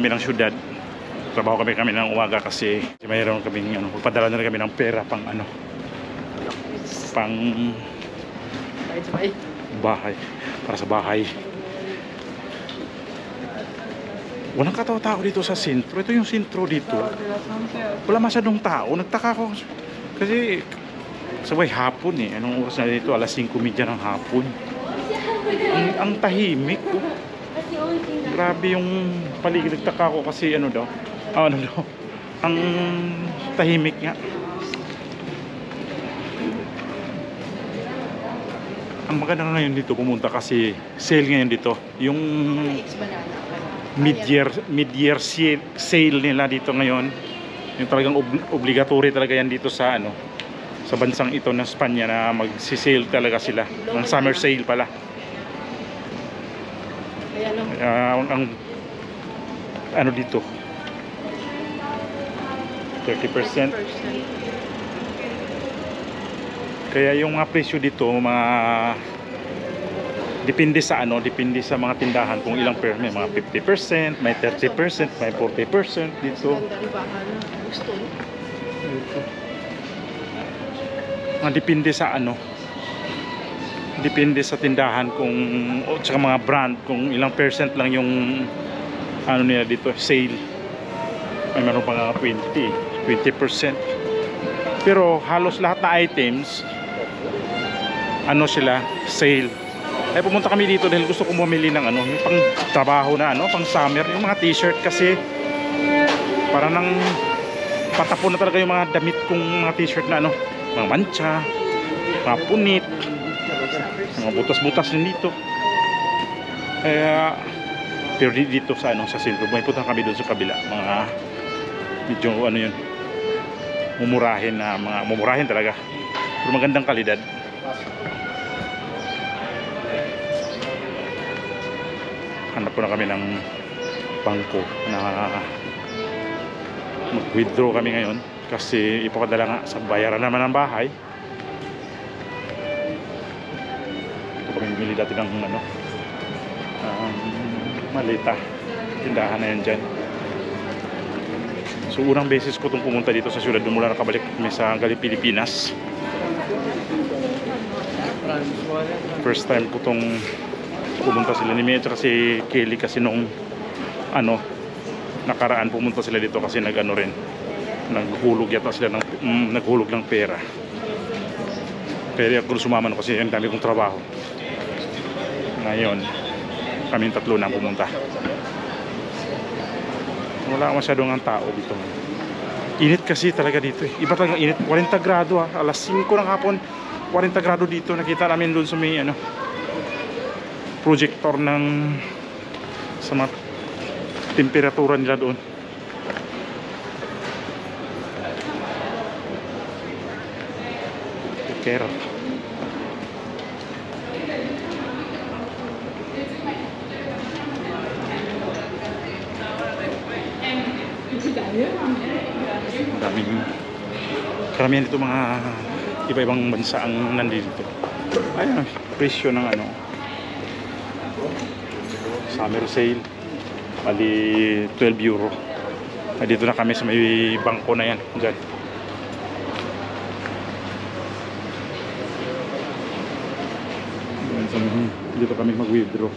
kami ng syudad. Trabaho kami ng umaga kasi mayroon kaming padala na rin kami ng pera pang pang bahay, para sa bahay. Walang katao-tao dito sa sentro. Ito yung sentro dito. Wala masyadong tao. Nagtaka ko kasi sabay hapon eh. Anong oras na dito? Alas 5:30 ng hapon. Ang tahimik ko. Grabe yung paligid. Nagtaka ko kasi ang tahimik nga. Ang maganda ngayon dito pumunta kasi sale ngayon dito. Yung mid-year sale nila dito ngayon. Yung talagang obligatory talaga yan dito sa sa bansang ito ng Espanya na magsi-sale talaga sila. Ng summer sale pala. Ang dito 30%. Kaya yung mga presyo dito depende sa mga tindahan kung ilang may mga 50%, may 30%, may 40% dito. Depende sa depende sa tindahan o tsaka mga brand kung ilang percent lang yung nila dito sale. May meron pa nga 20%. Pero halos lahat na items sila sale. Ay pumunta kami dito dahil gusto ko bumili ng yung pang trabaho na pang summer, yung mga t-shirt kasi para nang patapon na talaga yung mga damit kong mga t-shirt na mga mancha, mga punit, mga butas-butas din dito. Pero dito sa sa sentro, may punta kami doon sa kabila, mga medyo yun, mumurahin talaga. Pero magandang kalidad. Hanap po na kami ng bangko na mag-withdraw kami ngayon kasi ipapadala nga sa bayaran naman ng bahay. Ito kami bumili dati ng malita, tindahan na yan dyan. So unang beses ko itong pumunta dito sa syudad mula nakabalik kami sa galing Pilipinas. First time ko itong pumunta sila ni Mia at si Kelly kasi nung nakaraan pumunta sila dito kasi naghulog yata sila naghulog ng pera. Kaya ako sumama kasi ang dami kong trabaho. Ngayon kaming tatlo na pumunta. Wala masyadong ang tao dito. Init kasi talaga dito eh. Iba talaga init. 40 grado alas 5 ng hapon 40 grado dito. Nakita namin doon sa may projector sa mga temperatura nila doon. Care. Karamihan dito mga iba-ibang bansa ang nandito. Ayun, presyo ng summer sale bali 12 euro. Dito na kami sa may bangko na yan dyan. Dito kami mag-withdraw.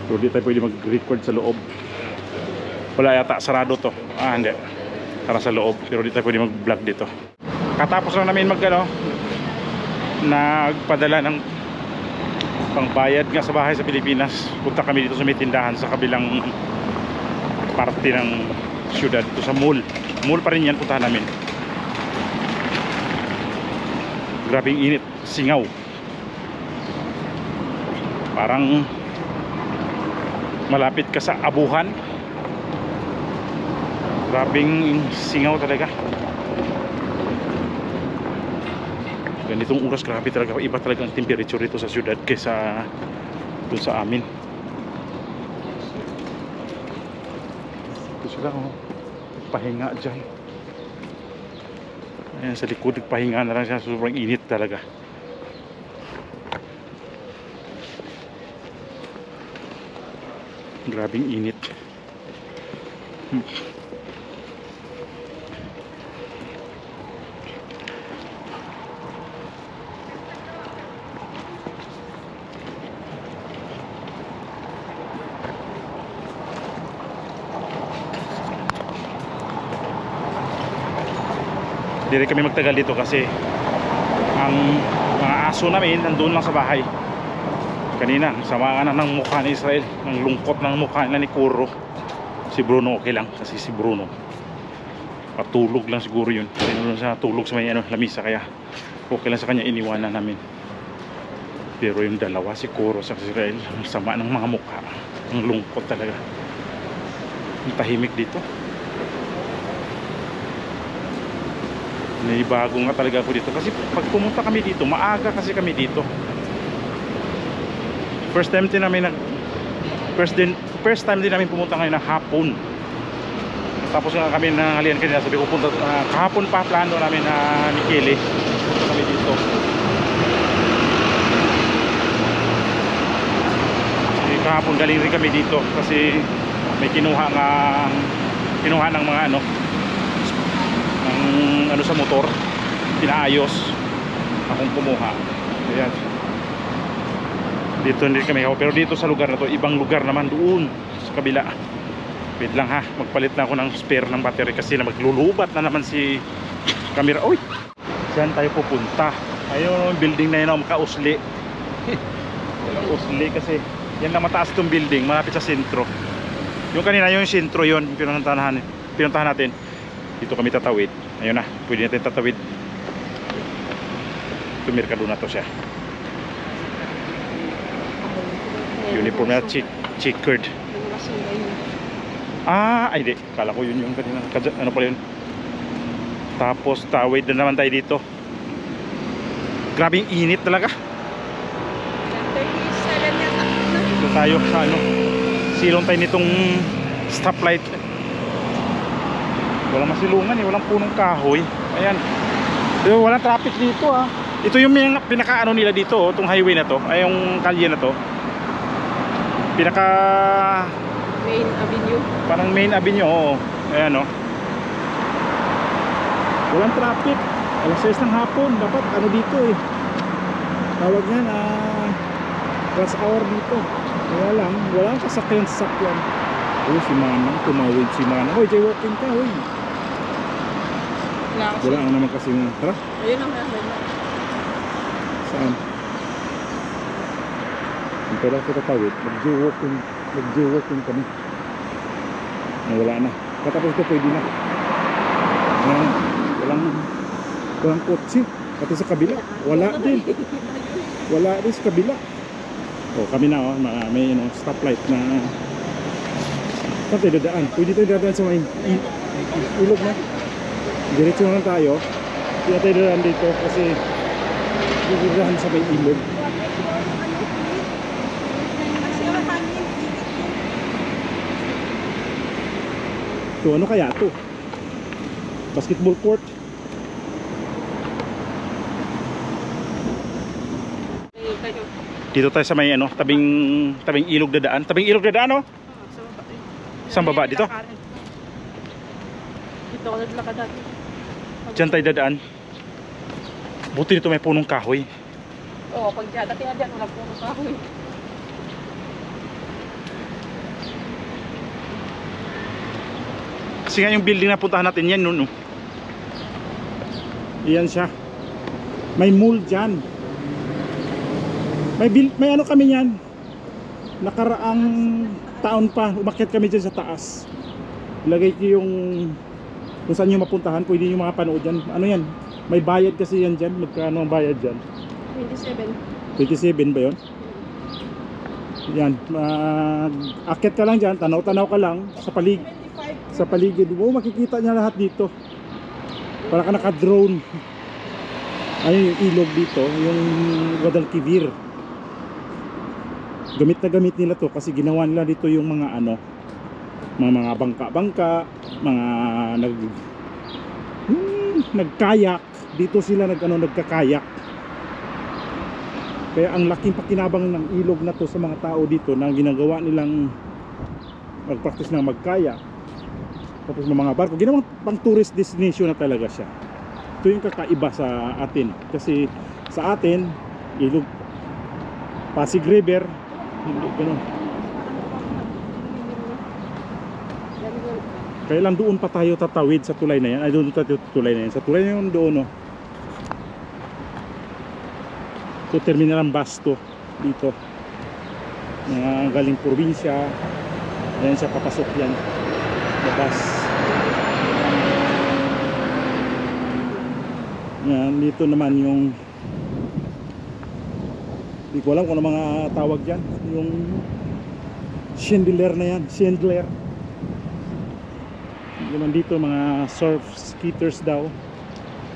Pero di tayo pwede mag-record sa loob. Wala yata, sarado to. Hindi. Tara sa loob. Pero di tayo pwede mag-vlog dito. Katapos lang namin nagpadala ng pangbayad nga sa bahay sa Pilipinas. Punta kami dito sa may tindahan sa kabilang parte ng syudad, dito sa mall pa rin yan. Puntahan namin. Grabing init, singaw, parang malapit ka sa abuhan. Grabing singaw talaga. Ganitong oras grabe talaga, iba talaga ang temperature dito sa syudad kaysa doon sa amin. Ito sila nagpahinga dyan. Ayan, sa likod nagpahinga na lang siya. Sobrang init talaga. Grabing init. Hindi rin kami magtagal dito kasi ang mga aso namin nandun lang sa bahay. Kanina, sama na ng mukha ni Israel, ng lungkot ng mukha nila ni Kuro. Si Bruno okay lang kasi si Bruno patulog lang siguro yun. Tinulong siya tulog sa may lamisa, kaya okay lang sa kanya, iniwanan namin. Pero yung dalawa, si Kuro sa Israel, ang sama ng mga mukha, ang lungkot talaga. Ang tahimik dito. Naibago nga talaga ako dito kasi pag pumunta kami dito, maaga kasi kami dito. First time din namin pumunta ngayon ng hapon. Tapos nga kami nanghalian kanina, sabi ko punta kahapon pa plano namin na ni Kelly punta kami dito. Kasi kahapon galing rin kami dito kasi may kinuha ng mga ano sa motor, pinaayos, akong kumuha. Ayan, dito hindi kami, pero dito sa lugar na to, ibang lugar naman doon sa kabila. Wait lang ha, magpalit na ako ng spare ng battery kasi na maglulubat na naman si camera. Uy, saan tayo pupunta? Ayun, building na yun, makausli. Usli kasi yan lang, mataas itong building, malapit sa sentro. Yung kanina yung sentro yun, pinuntahan natin. Dito kami tatawid. Ayun na, pwede natin tatawid. Tumirkado na to siya. Uniform na checkered. Ay di, kala ko yun yung kanina. Ano pala yun? Tapos tawid na naman tayo dito. Grabing init talaga. 37 yata. Dito tayo sa silong tayo nitong stoplight. Walang masilungan eh, walang punong kahoy. Ayan. Pero walang traffic dito ah. Ito yung pinaka nila dito, itong highway na to, ay yung kalye na to. Pinaka Main Avenue. Parang main avenue, oo. Ayan oh. Walang traffic. Alas 6 ng hapon, dapat dito eh. Tawag yan rush hour dito. Kaya lang, walang sasakyan. Oh, si Manang, tumawid si Manang. Hoy, jaywalking ka, hoy. Wala naman kasi nga. Tara. Ayun ang meron. Saan? Ito lang ko tatawid. Mag-jaywalking kami. Wala na. Katapos ito pwede na. Walang kotse. Pati sa kabila. Wala din sa kabila. Oh, kami na may stoplight na. Saan tayo dadaan? Pwede tayo dadaan sa may ilog na. Diretso na lang tayo. Hindi tayo dadaan dito kasi dadaan sa may ilog. Ito, ano kaya ito? Basketball court. Dito tayo sa may tabing ilog dadaan. Tabing ilog dadaan, oh. Saan baba dito? Dito ako naglakad dati. Diyan tayo dadaan. Buti dito may punong kahoy. Oo, pag dati na dyan, walang punong kahoy. Kasi nga yung building na puntahan natin yan no. Iyan siya. May mall dyan. May ano kami yan. Nakaraang taon pa, umakyat kami dyan sa taas. Ilagay ko yung kung saan nyo mapuntahan, pwede nyo makapanood dyan. Ano yan? May bayad kasi yan dyan. Magkano ang bayad dyan? 27. 27 ba yun? Yan. Akyat ka lang dyan, tanaw-tanaw ka lang sa paligid. Oh, makikita niya lahat dito. Para ka naka-drone. Ayun yung ilog dito, yung Guadalquivir. Gamit na gamit nila to kasi ginawa nila dito yung mga mga bangka-bangka, mga nagkayak. Dito sila nagkakayak. Kaya ang laking pakinabang ng ilog na to sa mga tao dito na ginagawa nilang mag-practice ng magkayak. Tapos may mga barko, ginawang pang tourist destination na talaga siya. Ito yung kakaiba sa atin, kasi sa atin ilog, Pasig River, hindi ganun. Kaya lang doon pa tayo tatawid sa tulay na yan. Ay, doon tayo tulay na yan. Sa tulay na yun doon, no. So, terminal ang Basto dito. Mga galing probinsya. Ayan siya, papasok yan. Labas. Yan, dito naman yung, hindi ko alam kung ano mga tawag yan. Yung chandelier na yan. Chandelier. Naman dito mga surf skitters daw.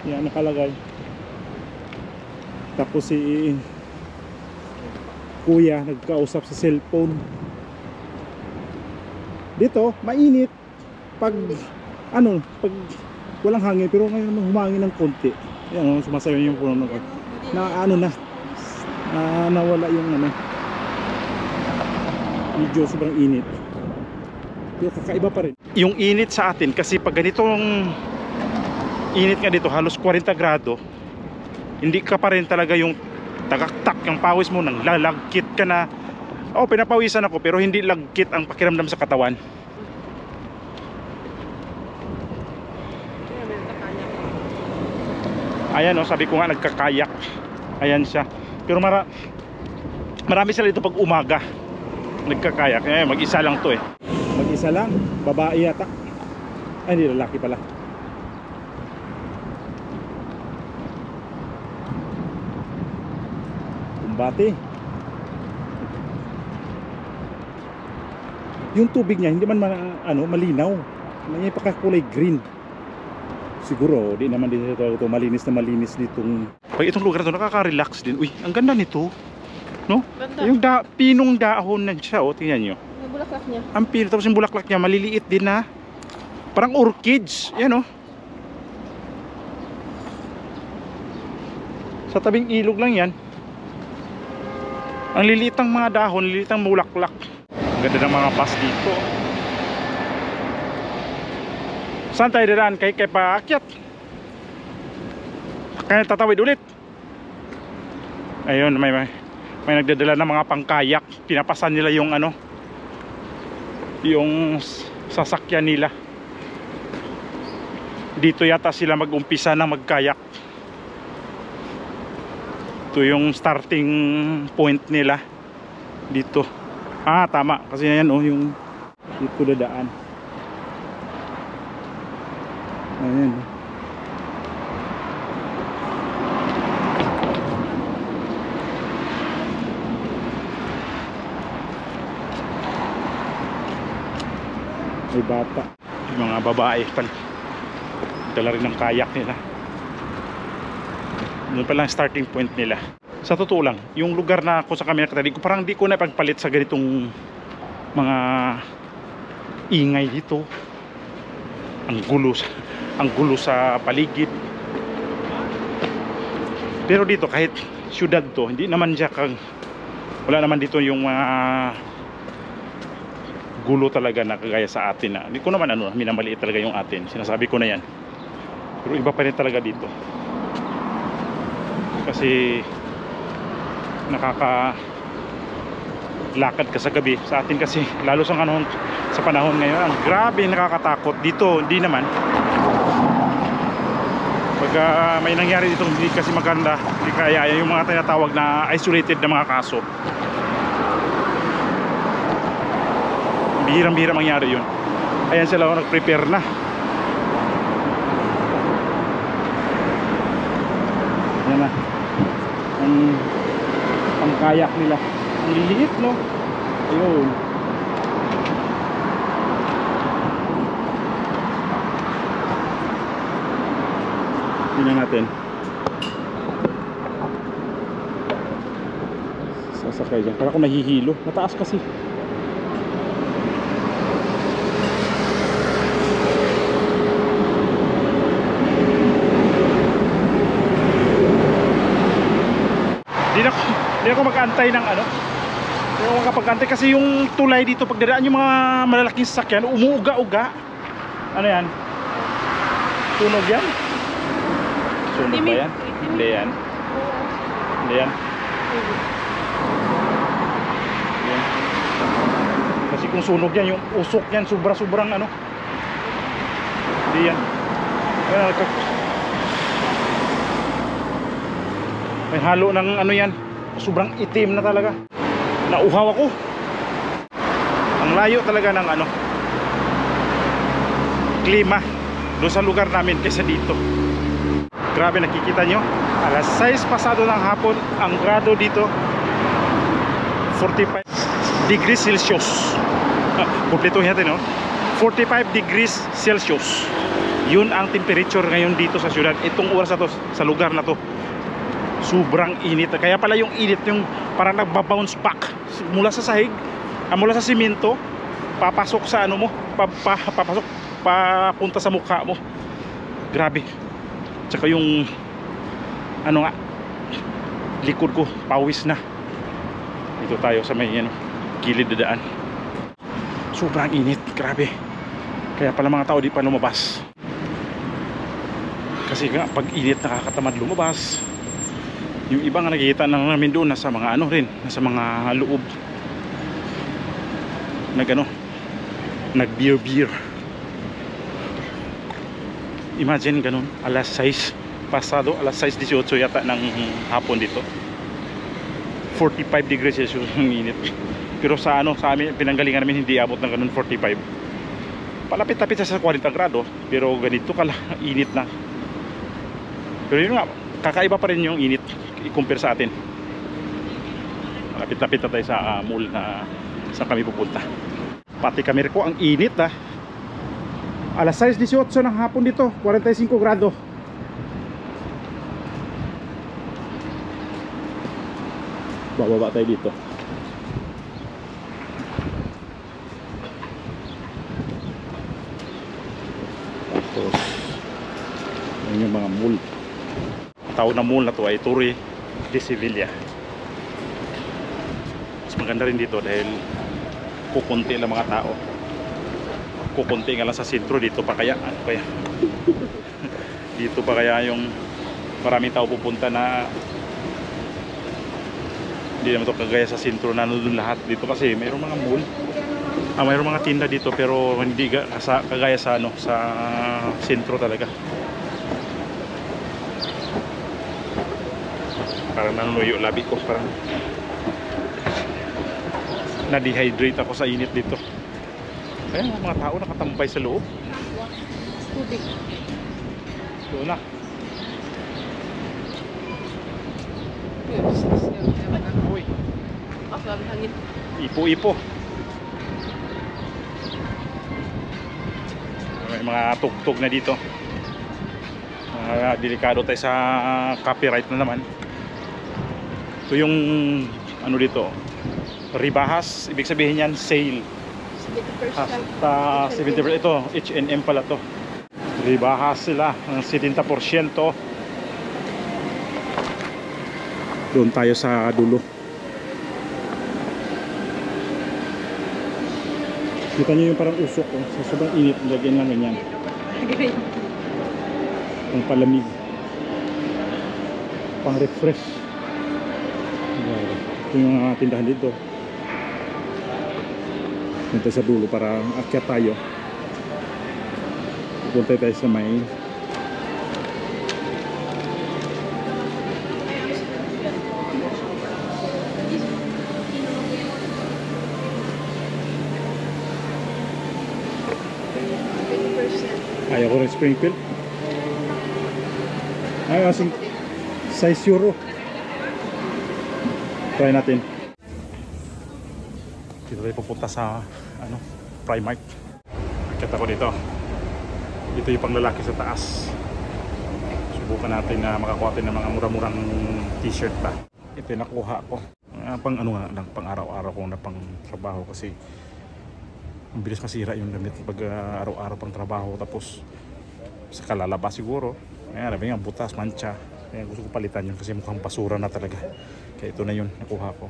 Yan nakalagay. Tapos si kuya nagkausap sa cellphone. Dito mainit pag ano, pag walang hangin, pero ngayon naman humangin ng konti. Yan, sumasayaw yung puno na ano na nawala yung ano, medyo sobrang init. Pero kakaiba pa rin yung init sa atin, kasi pag ganitong init nga dito, halos 40 grado, hindi ka pa rin talaga yung tagaktak, yung pawis mo nang lalagkit ka na. Oh, pinapawisan ako pero hindi lagkit ang pakiramdam sa katawan. Ayan, oh, sabi ko nga nagkakayak. Ayan siya. Pero marami sila dito pag umaga nagkakayak. Mag-isa lang to eh. Mag-isa lang, babae yata. Ay, hindi, lalaki pala. Kumbate. Yung tubig niya hindi man malinaw. May pagkakulay green. Siguro, di naman dito ito malinis na malinis ditong. Pag itong lugar na ito, nakaka-relax din. Uy, ang ganda nito. No? Ganda. Yung pinong dahon na siya, oh, tingnan nyo. Yung bulaklak niya. Ang pino, tapos yung bulaklak niya, maliliit din na. Parang orchids. Yan, oh. Sa tabing ilog lang yan. Ang liliit ng mga dahon, liliit ng bulaklak. Ang ganda ng mga bus dito. Saan tayo dadaan? Kay paakyat. Kaya tatawid ulit. Ayun, may nagdadala ng mga pangkayak. Pinapasan nila yung ano, yung sasakyan nila. Dito yata sila mag-umpisa na magkayak. Ito yung starting point nila dito. Ah, tama, kasi yan, oh, yung dito dadaan. Ayan. May bata, yung mga babae dala rin ng kayak nila. Doon pa lang starting point nila. Sa totoo lang, yung lugar na kung sa kami nakatali ko, parang di ko na pagpalit sa ganitong mga ingay dito. Ang gulo sa paligid. Pero dito kahit syudad to, hindi naman siya wala naman dito yung mga gulo talaga na kagaya sa atin na. Hindi ko naman minamaliit talaga yung atin. Sinasabi ko na yan. Pero iba pa rin talaga dito. Kasi lakad ka sa gabi. Sa atin kasi lalo sa panahon ngayon, ang grabe nakakatakot. Dito hindi naman. Pag may nangyari dito hindi kasi maganda, hindi kaya yung mga tinatawag na isolated na mga kaso. Bihirang-bihira mangyari yun. Ayan sila nag-prepare na. Ayan na ang kayak nila. Ang liliit, no? Ayun. Tingnan natin. Sasakay dyan. Para kung nahihilo. Mataas kasi. Hindi ako mag-antay ng ano. Hindi ako makapag-antay kasi yung tulay dito pagdadaan yung mga malalaking sasakyan umuuga-uga. Ano yan? Sunog yan? Sunog ba yan? Hindi yan. Hindi yan. Yan. Kasi kung sunog yan, yung usok yan, sobrang ano. Hindi yan. May halo ng ano yan. Sobrang itim na talaga. Nauhaw ako. Ang layo talaga ng ano, klima doon sa lugar namin kaysa dito. Grabe, nakikita nyo, alas 6 pasado ng hapon, ang grado dito 45 degrees Celsius. Kumpletuhin natin, no? 45 degrees Celsius. Yun ang temperature ngayon dito sa syudad. Itong oras na to, sa lugar na to, sobrang init. Kaya pala yung init, yung parang nagbabounce back mula sa sahig, mula sa simento, papasok sa ano mo, papasok, papunta sa mukha mo. Grabe. Tsaka yung ano nga, likod ko pawis na. Dito tayo sa may ano, gilid na daan. Sobrang init, grabe. Kaya pala mga tao di pa lumabas. Kasi nga pag init nakakatamad lumabas. Yung iba nga nakikita na namin doon nasa mga ano rin, nasa mga loob. Nag beer. Imagine ganun, alas 6 pasado, alas 6:18 yata ng hapon dito. 45 degrees Celsius ang init. Pero sa ano, sa amin, pinanggalingan namin hindi abot ng ganun 45. Palapit-lapit sa 40 grado, pero ganito kala init na. Pero yun nga, kakaiba pa rin yung init i-compare sa atin. Malapit-lapit na tayo sa mall na saan kami pupunta. Pati kami ko ang init ah. Alas 6:18 ng hapon dito, 45 grado. Bababa tayo dito. Tapos yun yung mga mall. Tawag na mall na to ay Torre de Sevilla. Mas maganda rin dito dahil kukunti lang mga tao. Kukunti nga lang sa sentro. Dito pa kaya ano kaya dito pa kaya yung maraming tao pupunta na hindi naman ito kagaya sa sentro na nandun lahat. Dito kasi mayroong mga mall, mayroong mga tinda dito pero hindi kagaya sa ano, sa sentro talaga. Parang nanunuyo labi ko, parang na-dehydrate ako sa init dito. Ayan, mga tao nakatambay sa loob. Tubig. Doon na. Uy. Hangin. Ipo-ipo. May mga tugtog na dito. Delikado tayo sa copyright na naman. So yung ano dito, ribahas, ibig sabihin yan sale. 70%. Hasta 70%. Ito, H&M pala to. Ribahas sila ng 70%. Doon tayo sa dulo. Kita nyo yung parang usok oh. Sa sobrang init, lagyan lang ganyan. Pang palamig, pang refresh. Ito yung mga tindahan dito. Punta sa dulo para akyat tayo. Punta tayo sa may ayaw ko rin Springfield. Ayaw kasing size euro. Try natin. Dito tayo pupunta sa ano, Primark. Nakita ko dito. Dito yung panglalaki sa taas. Subukan natin na makakuha natin ng mga mura-murang t-shirt ba. Ito yung nakuha ko. Pang ano nga lang, pang araw-araw ko na pang trabaho kasi ang bilis masira yung damit pag araw-araw pang trabaho tapos sa kalalabas siguro. Ayan, sabi nga butas, mancha. Kaya gusto ko palitan yun kasi mukhang basura na talaga. Kaya ito na yun, nakuha ko.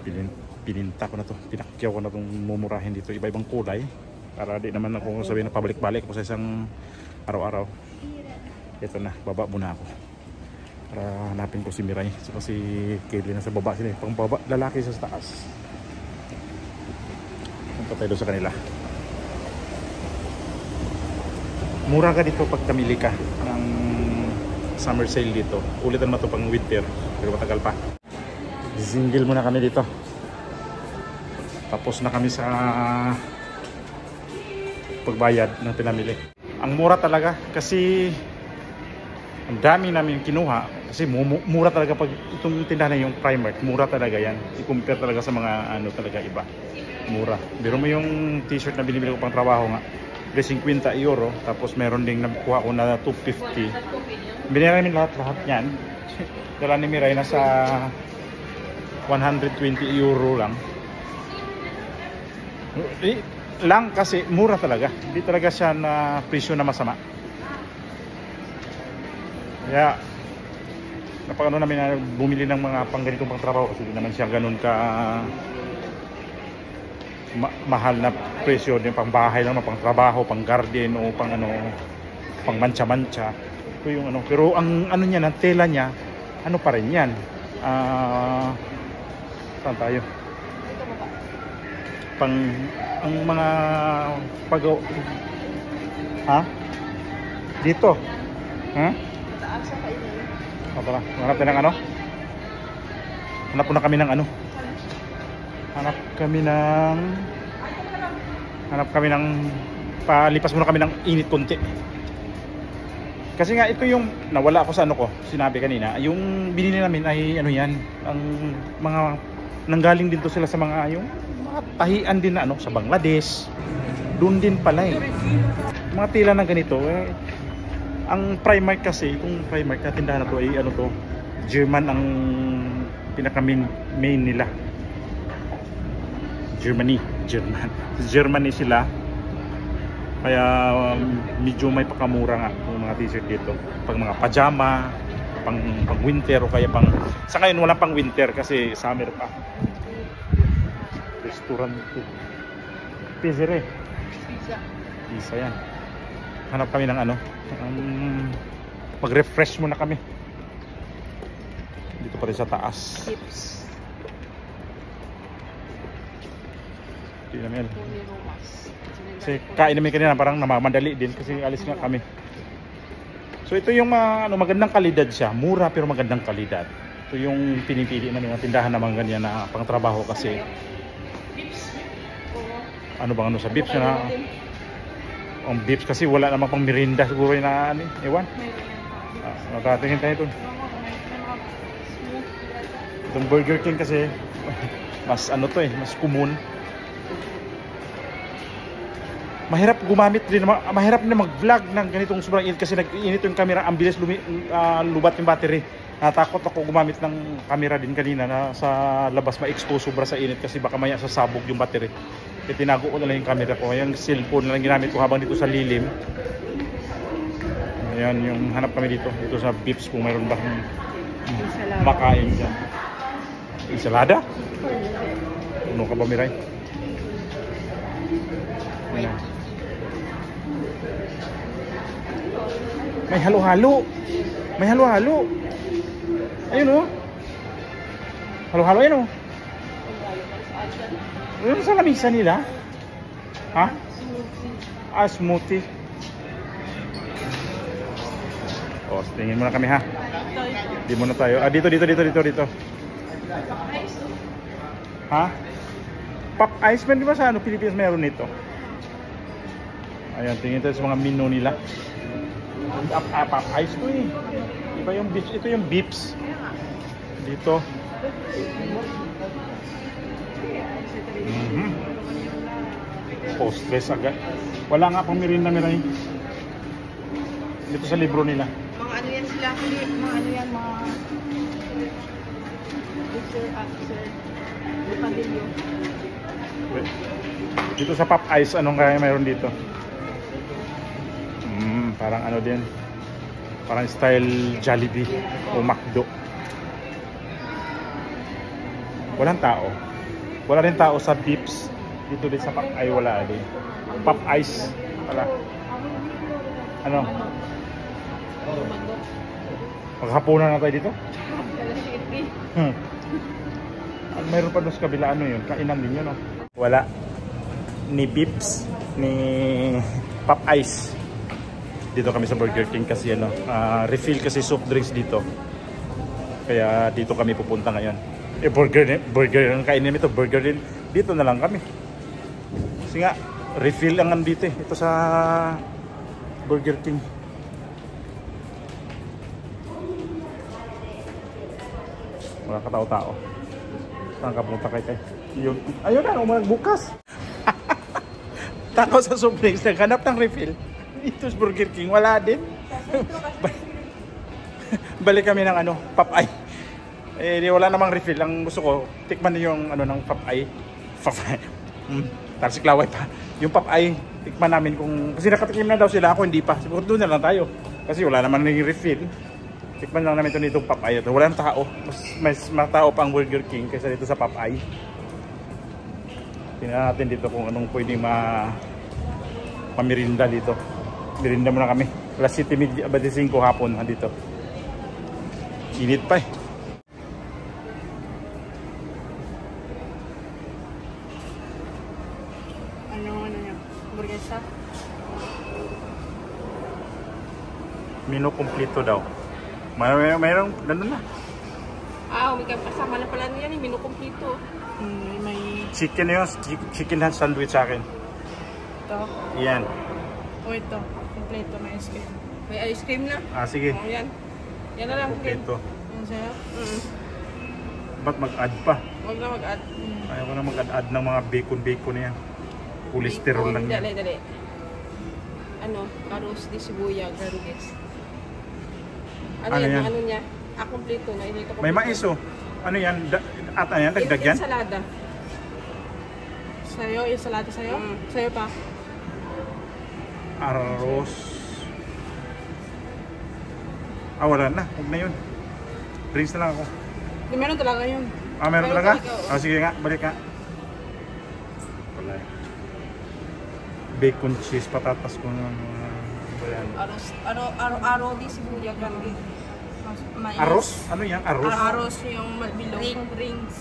Bilhin. Pininta ko na to, pinakyaw ko na itong mumurahin dito, iba-ibang kulay para di naman ako sabihin na pabalik-balik ako sa isang araw-araw. Ito na, baba muna ako para hanapin ko si Miray. So si Kaylee na sa baba, sila pang baba, lalaki sa taas. Punta tayo doon sa kanila. Mura ka dito pag kamili ka ng summer sale dito. Ulitan naman ito pang winter, pero matagal pa. Single muna kami dito. Tapos na kami sa pagbayad ng pinamili. Ang mura talaga kasi ang dami namin kinuha kasi mura talaga pag itong tindahan na yung Primark, mura talaga yan. I-compare talaga sa mga ano talaga iba. Mura. Biro mo yung t-shirt na binibili ko pang trabaho nga. 50 euro, tapos meron ding nakuha ko na 250. Binili namin lahat yan. Dala ni Miray na sa 120 euro lang. Lang kasi mura talaga. Hindi talaga siya na presyo na masama. Kaya napakano namin na bumili ng mga pangganitong pang trabaho kasi hindi naman siya ganun ka mahal na presyo din, pang bahay lang, pang trabaho, pang garden o pang ano, pang mancha-mancha. Ito yung ano, pero ang ano niya, ang tela niya, ano pa rin yan. Saan tayo? Pang ang mga pag ha? Dito. Ha? Tara, hanap tayo ng ano? Hanap na kami ng ano? Hanap kami ng palipas muna kami ng init konti. Kasi nga ito yung nawala ako sa ano ko, sinabi kanina, yung binili namin ay ano yan, ang mga nanggaling dito sila sa mga yung mga tahian din na ano, sa Bangladesh. Doon din pala eh. Mga tila na ganito eh. Ang Primark kasi, kung Primark na tindahan na to ay ano to, German ang pinaka main nila. Germany sila. Kaya medyo may pakamura nga yung mga t-shirt dito. Pag mga pajama, pang winter o kaya pang sa ngayon walang pang winter kasi summer pa. Restaurant ito. Pizzeria. Pizza yan. Hanap kami ng ano, mag-refresh muna kami. Dito pa rin sa taas. Chips. Hindi namin. Kasi kain namin kanina parang namamadali din kasi alis nga kami. So ito yung ano, magandang kalidad siya. Mura pero magandang kalidad. Ito yung pinipili namin ng tindahan naman ganyan na pang trabaho kasi ano bang ano sa Bips na ang Bips kasi wala namang pang merinda siguro na ano, ewan. Natatingin tayo ito. Itong Burger King kasi mas ano to eh, mas common. Mahirap gumamit din, mahirap na mag-vlog ng ganitong sobrang init kasi nag-init yung camera, ang bilis lubat yung battery. Natakot ako gumamit ng camera din kanina na sa labas ma-expose sobra sa init kasi baka maya sasabog yung battery. Kaya tinago ko na lang yung camera ko. Yung cellphone na lang ginamit ko habang dito sa lilim. Ayan, yung hanap kami dito. Dito sa Bips kung mayroon ba makain dyan. Ensalada? Puno ka ba, Miray? Ayan. May halo-halo. May halo-halo. Ayun o. Halo-halo yan o. Ano sa lamisa nila? Ha? Smoothie. O, tingin muna kami ha. Di muna tayo. Dito. Ha? Pop ice man, di ba sa ano, Pilipinas meron nito? Ayan, tingin tayo sa mga menu nila. Pop ice to eh. Iba yung Bips. Ito yung Bips. Dito. Postres agad. Wala nga pang merinda Miray. Dito sa libro nila. Mga ano yan sila, mga ano yan, mga officer, Padillo. Dito sa Pop Ice, anong kaya mayroon dito? Parang ano din. Parang style Jollibee o McDo. Walang tao. Wala rin tao sa Pips. Dito din sa Popeye wala din. Pop Ice pala. Ano? Maghapunan na tayo dito? Mayroon pa doon sa kabila, ano yun? Kainan din yun, no? Wala. Ni Pips, ni Pop Ice. Dito kami sa Burger King kasi ano, refill kasi soft drinks dito. Kaya dito kami pupunta ngayon. Burger ang kainin nito, burger din. Dito na lang kami. Kasi nga, refill lang nandito eh. Ito sa Burger King. Wala katao-tao. Saan ka punta kay? Yun. Ayun na, umarag bukas. Tako sa soft drinks, naghanap ng refill. Ito sa Burger King, wala din. Balik kami ng ano, Popeye. Wala namang refill. Ang gusto ko, tikman niyo yung ano ng Popeye. Tapos siklaway pa. Yung Popeye, tikman namin kung... Kasi nakatikim na daw sila, ako hindi pa. Siguro doon na lang tayo. Kasi wala naman naging refill. Tikman lang namin ito nitong Popeye. Wala nang tao. Mas matao pa ang Burger King kaysa dito sa Popeye. Tingnan natin dito kung anong pwedeng pamirinda dito. Mirinda muna kami. Alas 7:25 hapon dito. Init pa eh. Ano niya? Burger shop? Menu kompleto daw. Mayroong nandun na. May kasama na pala niyan, menu kompleto. May Chicken yun. Chicken hand sandwich sa akin. ito. Yan. Ito. Kompleto, may ice cream. May ice cream na? Sige. Yan. Yan na lang. Kompleto. Yan sa'yo? Ba't mag-add pa? Huwag na mag-add. Ayaw ko na mag-add ng mga bacon na yan. Cholesterol lang yan. Dali. Arroz de sibuya, garlic. Ano yan? Ano niya? Kompleto na. May mais oh. Ano yan? Ano yan? Dagdag yan? Ensalada. Sa'yo? Ensalada sa'yo? Sa'yo pa? Arroz. Wala na. Huwag na yun. Drinks na lang ako. Meron talaga yun. Meron talaga? Sige nga. Balik nga. Wala. Bacon, cheese, patatas kung ano yan. Arroz de sibuya, garlic. Arroz? Ano yan? Arroz? Arroz yung bilog. Rings.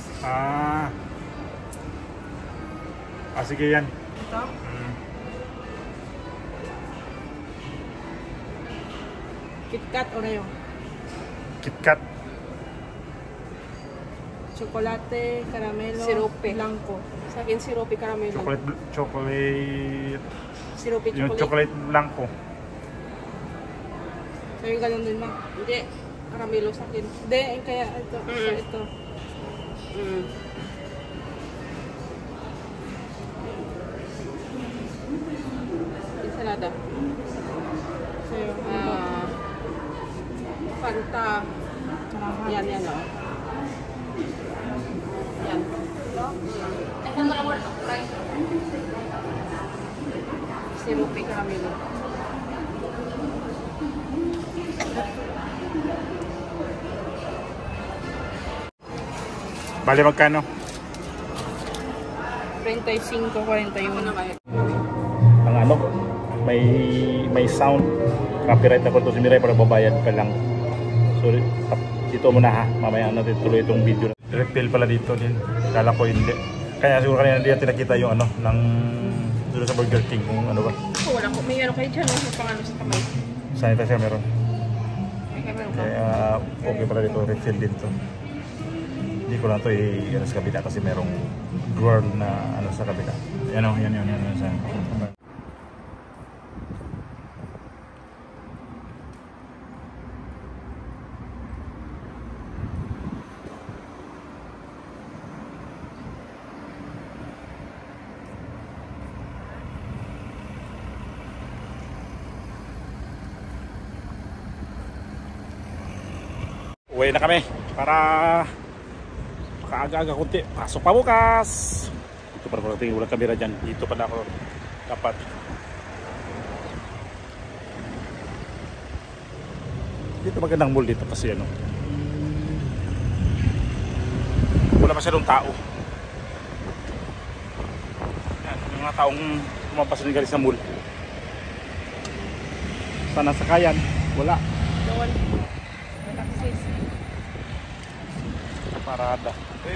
Sige yan. Ito? KitKat o Oreo? KitKat. Chocolate, caramelo, sirope. Blanco. Sa akin, sirope, caramelo. Chocolate. Sirope, Yung chocolate blanco. Sa'yo ganun din ma? Hindi. Caramelo sa akin. Hindi, kaya ito. Ito. Ensalada. Sa'yo. Fanta. Yan o. Yan. Sirope, caramelo. Bale magkano? 35, 41 na kaya. Ang ano? May sound. Copyright na po ito si Miray para babayad ka lang. Sorry. Dito muna ha. Mamaya natin tuloy itong video. Refill pala dito din. Kala ko hindi. Kaya siguro kanina hindi natin nakita yung ano ng dito sa Burger King kung ano ba. Wala ko. May ano kayo dyan. May pangano sa kamay. Sanitizer meron. May meron ka. Kaya okay pala dito. Refill din to. Hindi ko lang ito ano sa kabila kasi merong drawer na ano sa kabila. Yan o. Yan. Uwi na kami para makaaga-aga kunti. Pasok pa bukas. Ito para tingin ulang kamera dyan. Dito pa na ako dapat. Dito magandang mall dito kasi ano. Wala masyadong tao. Mga taong lumabas ng galing sa mall. Sana sakayan? Wala. Doon. May taxis. Parada.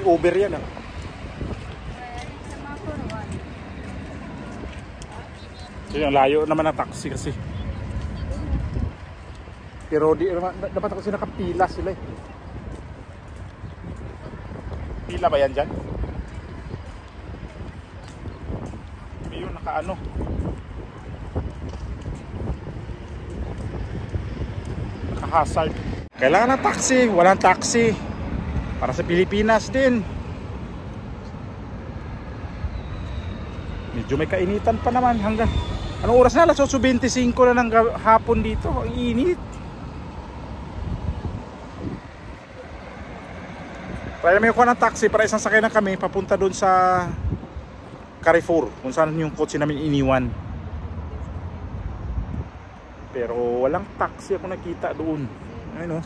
Uber yan ah. So yung layo naman ng taxi kasi. Pero di dapat kasi nakapila sila eh. Pila ba yan dyan? Yung nakaano. Naka-hazard. Kailangan ng taxi, walang taxi. Para sa Pilipinas din. Medyo may kainitan pa naman hanggang anong oras na? Alas 8:25 na ng hapon dito. Ang init. Kaya may kuha ng taxi para isang sakay na kami papunta doon sa Carrefour kung saan yung kotse namin iniwan. Pero walang taxi ako nakita doon. Ayun oh.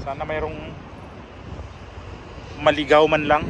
Sana mayroong maligaw man lang.